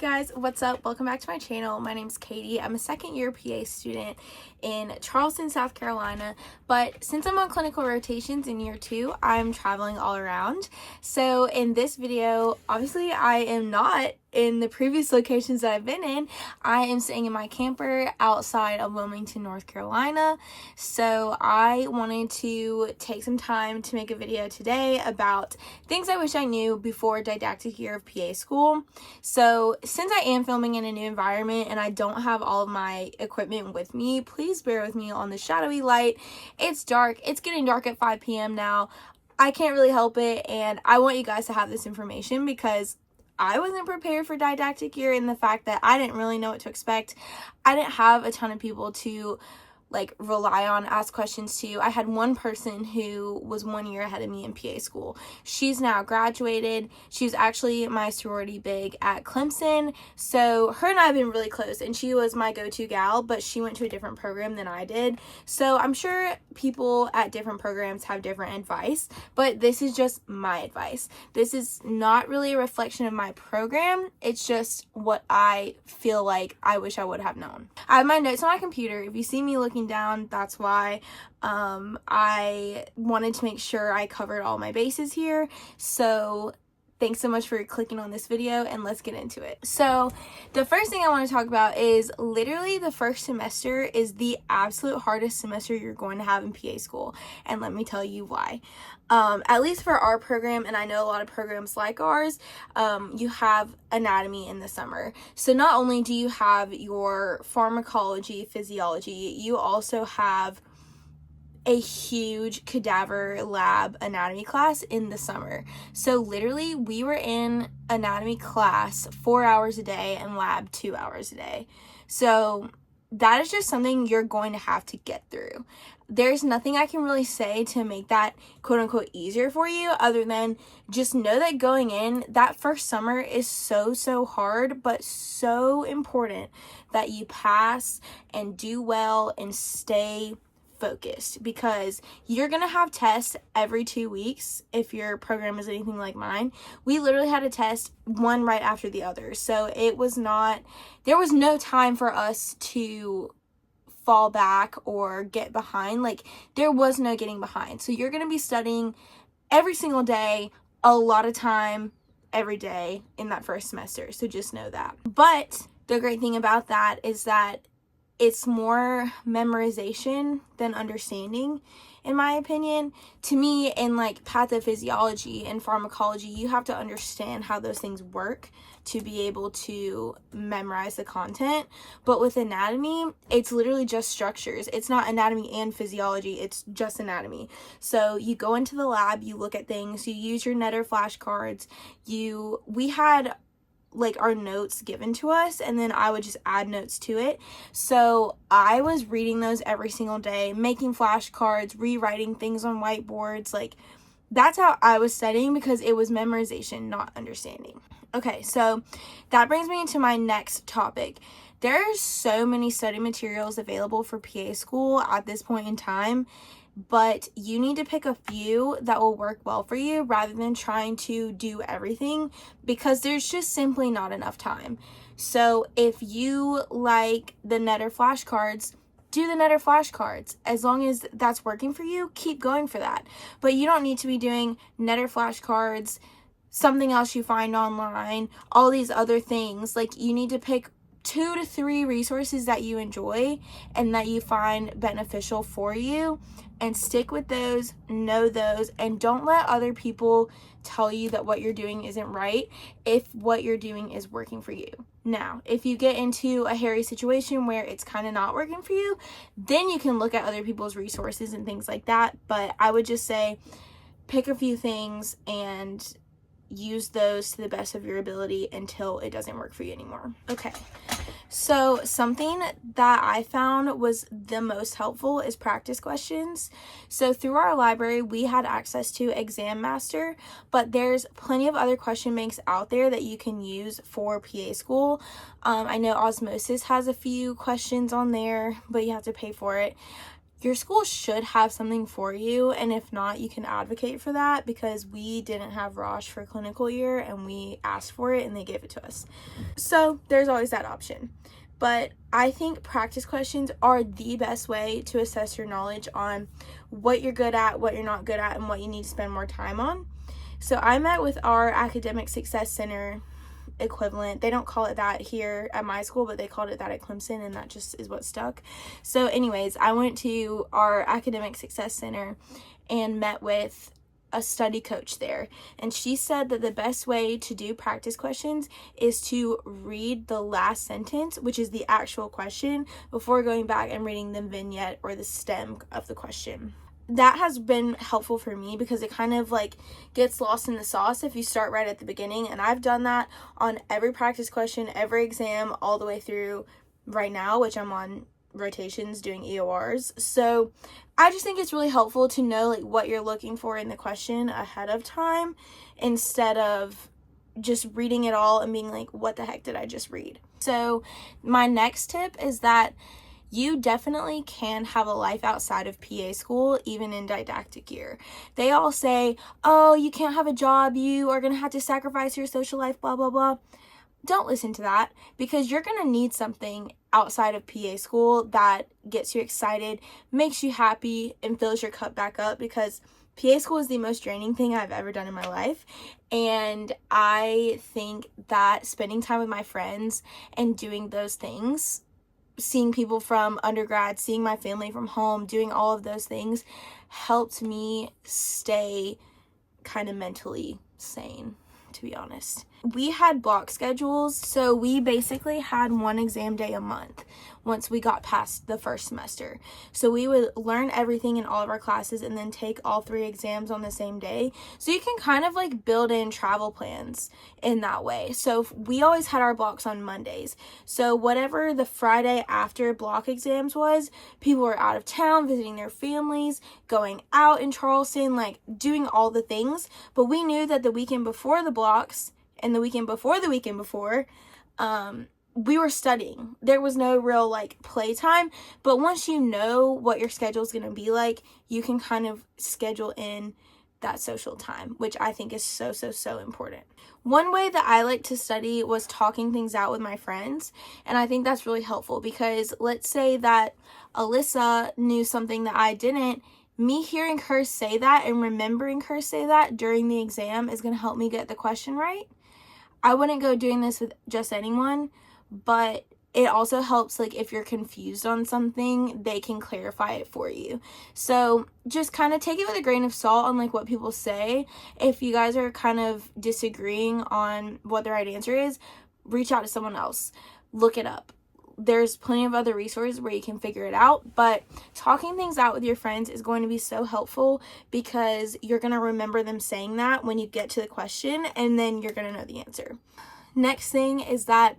guys, what's up? Welcome back to my channel. My name's Katie. I'm a second year PA student in Charleston, South Carolina, but since I'm on clinical rotations in year 2, I'm traveling all around. So in this video, obviously I am not in the previous locations that I've been in. I am staying in my camper outside of Wilmington, North Carolina. So I wanted to take some time to make a video today about things I wish I knew before didactic year of PA school. So since I am filming in a new environment and I don't have all of my equipment with me, please bear with me on the shadowy light. It's dark. It's getting dark at 5 p.m. now. I can't really help it, and I want you guys to have this information because I wasn't prepared for didactic year, in the fact that I didn't really know what to expect. I didn't have a ton of people to rely on, ask questions to. I had one person who was 1 year ahead of me in PA school. She's now graduated. She was actually my sorority big at Clemson. So her and I have been really close, and she was my go-to gal, but she went to a different program than I did. So I'm sure people at different programs have different advice, but this is just my advice. This is not really a reflection of my program. It's just what I feel like I wish I would have known. I have my notes on my computer. If you see me looking down, that's why. I wanted to make sure I covered all my bases here. So thanks so much for clicking on this video, and let's get into it. So the first thing I want to talk about is literally the first semester is the absolute hardest semester you're going to have in PA school, and let me tell you why. At least for our program, and I know a lot of programs like ours, you have anatomy in the summer. So not only do you have your pharmacology, physiology, you also have a huge cadaver lab anatomy class in the summer. So literally we were in anatomy class 4 hours a day and lab 2 hours a day. So that is just something you're going to have to get through. There's nothing I can really say to make that quote unquote easier for you, other than just know that going in, that first summer is so hard, but so important that you pass and do well and stay focused, because you're gonna have tests every 2 weeks. If your program is anything like mine, we literally had a test one right after the other. So there was no time for us to fall back or get behind. There was no getting behind. So you're gonna be studying every single day, a lot of time every day in that first semester. So just know that. But the great thing about that is that it's more memorization than understanding, in my opinion. To me, in pathophysiology and pharmacology, you have to understand how those things work to be able to memorize the content. But with anatomy, it's literally just structures. It's not anatomy and physiology, it's just anatomy. So you go into the lab, you look at things, you use your Netter flashcards. We had our notes given to us, and then I would just add notes to it. So I was reading those every single day, making flashcards, rewriting things on whiteboards. That's how I was studying, because it was memorization, not understanding. Okay, so that brings me into my next topic. There are so many study materials available for PA school at this point in time, but you need to pick a few that will work well for you rather than trying to do everything, because there's just simply not enough time. So if you like the Netter flashcards, do the Netter flashcards. As long as that's working for you, keep going for that. But you don't need to be doing Netter flashcards, something else you find online, all these other things. You need to pick 2 to 3 resources that you enjoy and that you find beneficial for you, and stick with those, know those, and don't let other people tell you that what you're doing isn't right if what you're doing is working for you. Now, if you get into a hairy situation where it's kind of not working for you, then you can look at other people's resources and things like that. But I would just say pick a few things and use those to the best of your ability until it doesn't work for you anymore. Okay, so something that I found was the most helpful is practice questions. So through our library, we had access to Exam Master, but there's plenty of other question banks out there that you can use for PA school. I know Osmosis has a few questions on there, but you have to pay for it. your school should have something for you, and if not, you can advocate for that, because we didn't have Rosh for clinical year and we asked for it and they gave it to us. So there's always that option. But I think practice questions are the best way to assess your knowledge on what you're good at, what you're not good at, and what you need to spend more time on. So I met with our Academic Success Center equivalent. They don't call it that here at my school, but they called it that at Clemson, and that just is what stuck. So anyways, I went to our Academic Success Center and met with a study coach there, and she said that the best way to do practice questions is to read the last sentence, which is the actual question, before going back and reading the vignette or the stem of the question. That has been helpful for me because it kind of like gets lost in the sauce if you start right at the beginning, and I've done that on every practice question, every exam, all the way through right now, which I'm on rotations doing EORs. So I just think it's really helpful to know like what you're looking for in the question ahead of time, instead of just reading it all and being like, what the heck did I just read? So my next tip is that you definitely can have a life outside of PA school, even in didactic year. They all say, oh, you can't have a job, you are going to have to sacrifice your social life, blah, blah, blah. Don't listen to that, because you're going to need something outside of PA school that gets you excited, makes you happy, and fills your cup back up, because PA school is the most draining thing I've ever done in my life. And I think that spending time with my friends and doing those things, seeing people from undergrad, seeing my family from home, doing all of those things helped me stay kind of mentally sane, to be honest. We had block schedules, so we basically had one exam day a month once we got past the first semester. So we would learn everything in all of our classes and then take all 3 exams on the same day. So you can kind of like build in travel plans in that way. So we always had our blocks on Mondays. So whatever the Friday after block exams was, people were out of town, visiting their families, going out in Charleston, like doing all the things. But we knew that the weekend before the blocks and the weekend before, we were studying. There was no real like playtime, but once you know what your schedule is going to be like, you can kind of schedule in that social time, which I think is so important. One way that I like to study was talking things out with my friends, and I think that's really helpful, because let's say that Alyssa knew something that I didn't. Me hearing her say that and remembering her say that during the exam is going to help me get the question right. I wouldn't go doing this with just anyone, but it also helps, like, if you're confused on something, they can clarify it for you. So just kind of take it with a grain of salt on, like, what people say. If you guys are kind of disagreeing on what the right answer is, reach out to someone else. Look it up. There's plenty of other resources where you can figure it out, but talking things out with your friends is going to be so helpful, because you're going to remember them saying that when you get to the question, and then you're going to know the answer. Next thing is that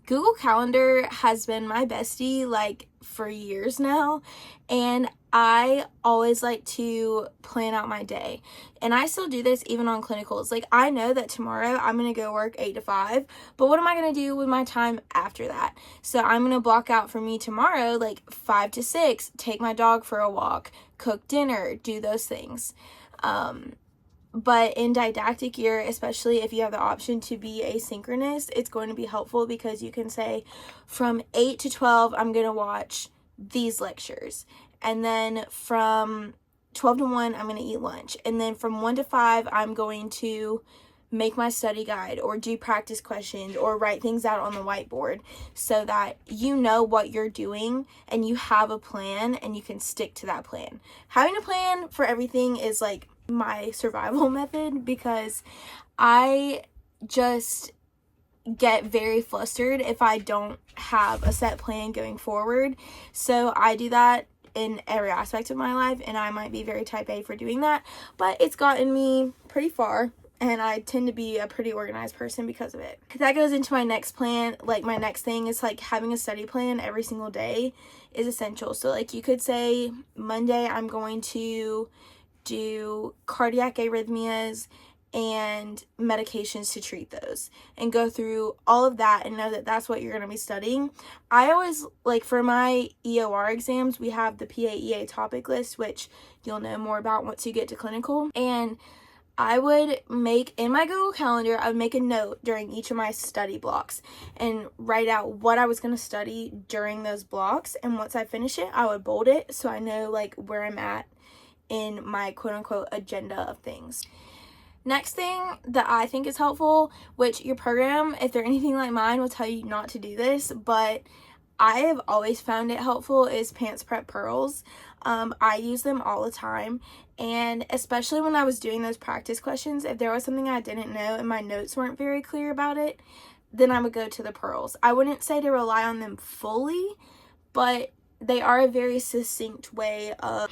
Google Calendar has been my bestie like for years now, and I always like to plan out my day, and I still do this even on clinicals. Like, I know that tomorrow I'm going to go work 8 to 5, but what am I going to do with my time after that? So I'm going to block out for me tomorrow like 5 to 6, take my dog for a walk, cook dinner, do those things. But in didactic year, especially if you have the option to be asynchronous, it's going to be helpful, because you can say from 8 to 12, I'm going to watch these lectures. And then from 12 to 1, I'm going to eat lunch. And then from 1 to 5, I'm going to make my study guide or do practice questions or write things out on the whiteboard, so that you know what you're doing and you have a plan and you can stick to that plan. Having a plan for everything is like my survival method, because I just get very flustered if I don't have a set plan going forward. So I do that in every aspect of my life, and I might be very type A for doing that, but it's gotten me pretty far, and I tend to be a pretty organized person because of it. That goes into my next plan. Like, my next thing is like having a study plan every single day is essential. So like, you could say Monday I'm going to do cardiac arrhythmias and medications to treat those, and go through all of that and know that that's what you're going to be studying. I always, like, for my EOR exams, we have the PAEA topic list, which you'll know more about once you get to clinical. And I would make, in my Google Calendar, I would make a note during each of my study blocks and write out what I was going to study during those blocks. And once I finish it, I would bold it so I know, like, where I'm at in my quote-unquote agenda of things. Next thing that I think is helpful, which your program, if they're anything like mine, will tell you not to do this, but I have always found it helpful, is Pants Prep Pearls. I use them all the time, and especially when I was doing those practice questions, if there was something I didn't know and my notes weren't very clear about it, then I would go to the pearls. I wouldn't say to rely on them fully, but they are a very succinct way of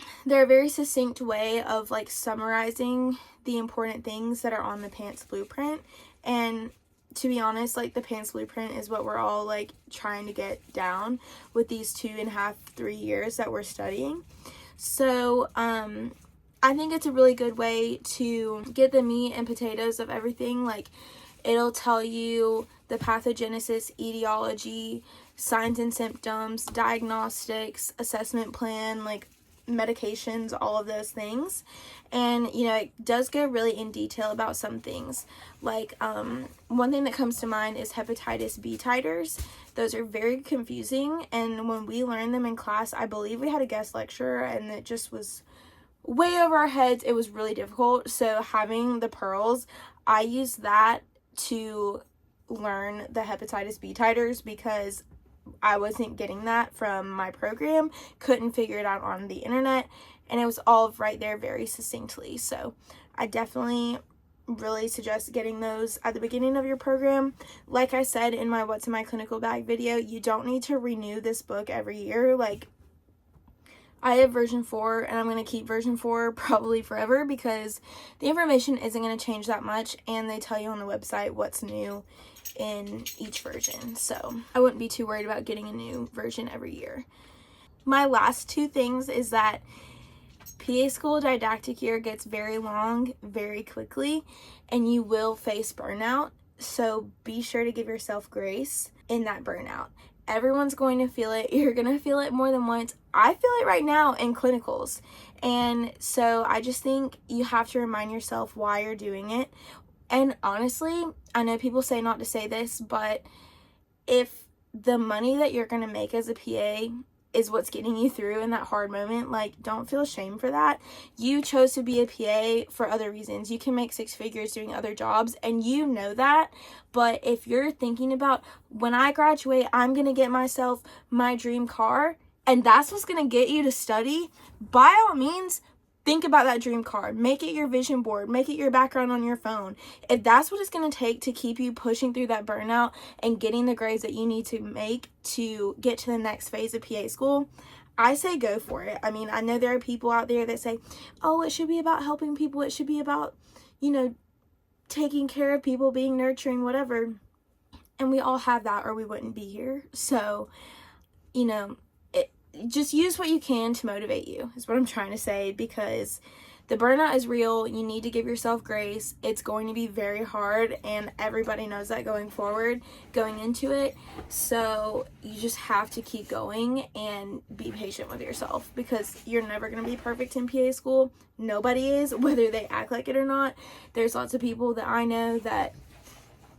like summarizing the important things that are on the PANTS blueprint. And to be honest, like, the PANTS blueprint is what we're all, like, trying to get down with these 2.5, 3 years that we're studying. So I think it's a really good way to get the meat and potatoes of everything. Like, it'll tell you the pathogenesis, etiology, signs and symptoms, diagnostics, assessment plan, like medications, all of those things. And, you know, it does go really in detail about some things. Like, one thing that comes to mind is hepatitis B titers. Those are very confusing, and when we learned them in class, I believe we had a guest lecturer, and it just was way over our heads. It was really difficult. So having the pearls, I used that to learn the hepatitis B titers because I wasn't getting that from my program, couldn't figure it out on the internet, and it was all right there very succinctly. So I definitely really suggest getting those at the beginning of your program. Like I said in my What's in My Clinical Bag video, you don't need to renew this book every year. Like, I have version 4, and I'm going to keep version 4 probably forever because the information isn't going to change that much, and they tell you on the website what's new in each version. So I wouldn't be too worried about getting a new version every year. My last 2 things is that PA school didactic year gets very long very quickly, and you will face burnout. So be sure to give yourself grace in that burnout. Everyone's going to feel it. You're going to feel it more than once. I feel it right now in clinicals. And so I just think you have to remind yourself why you're doing it. And honestly, I know people say not to say this, but if the money that you're going to make as a PA is what's getting you through in that hard moment, like, don't feel ashamed for that. You chose to be a PA for other reasons. You can make 6 figures doing other jobs, and you know that. But if you're thinking about, when I graduate, I'm going to get myself my dream car, and that's what's going to get you to study, by all means, think about that dream car. Make it your vision board. Make it your background on your phone. If that's what it's going to take to keep you pushing through that burnout and getting the grades that you need to make to get to the next phase of PA school, I say go for it. I mean, I know there are people out there that say, oh, it should be about helping people. It should be about, you know, taking care of people, being nurturing, whatever. And we all have that, or we wouldn't be here. So, you know, just use what you can to motivate you, is what I'm trying to say, because the burnout is real. You need to give yourself grace. It's going to be very hard, and everybody knows that going into it. So you just have to keep going and be patient with yourself, because you're never going to be perfect in PA school. Nobody is, whether they act like it or not. There's lots of people that I know that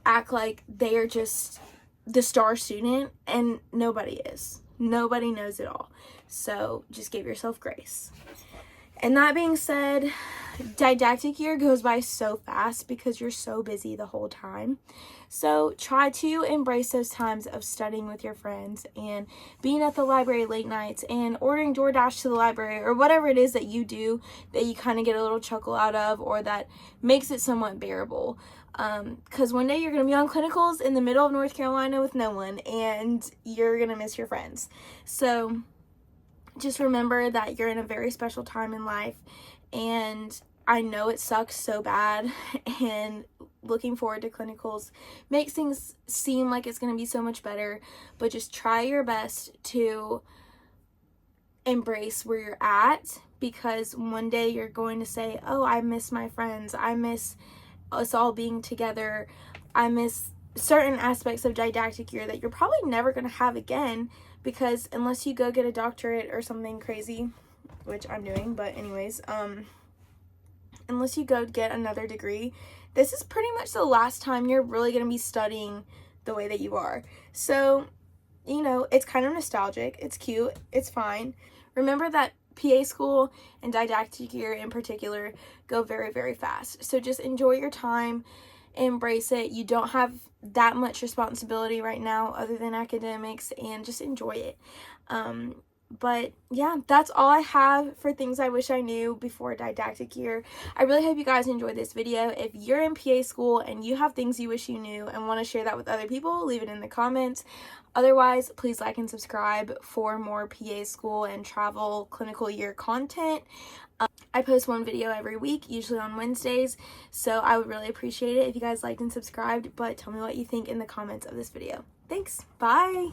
act like they are just the star student, and nobody is. Nobody knows it all. So just give yourself grace. And that being said, didactic year goes by so fast because you're so busy the whole time. So try to embrace those times of studying with your friends and being at the library late nights and ordering DoorDash to the library, or whatever it is that you do that you kind of get a little chuckle out of, or that makes it somewhat bearable. Because one day you're going to be on clinicals in the middle of North Carolina with no one, and you're going to miss your friends. So just remember that you're in a very special time in life, and I know it sucks so bad, and looking forward to clinicals makes things seem like it's going to be so much better, but just try your best to embrace where you're at, because one day you're going to say, oh, I miss my friends, I miss us all being together. I miss certain aspects of didactic year that you're probably never going to have again, because unless you go get a doctorate or something crazy, which I'm doing, but anyways, unless you go get another degree, this is pretty much the last time you're really going to be studying the way that you are. So, you know, it's kind of nostalgic. It's cute. It's fine. Remember that PA school and didactic year in particular go very, very fast. So just enjoy your time, embrace it. You don't have that much responsibility right now other than academics, and just enjoy it. But yeah, that's all I have for things I wish I knew before didactic year. I really hope you guys enjoyed this video. If you're in PA school and you have things you wish you knew and want to share that with other people, leave it in the comments. Otherwise, please like and subscribe for more PA school and travel clinical year content. I post one video every week, usually on Wednesdays, so I would really appreciate it if you guys liked and subscribed. But tell me what you think in the comments of this video. Thanks. Bye.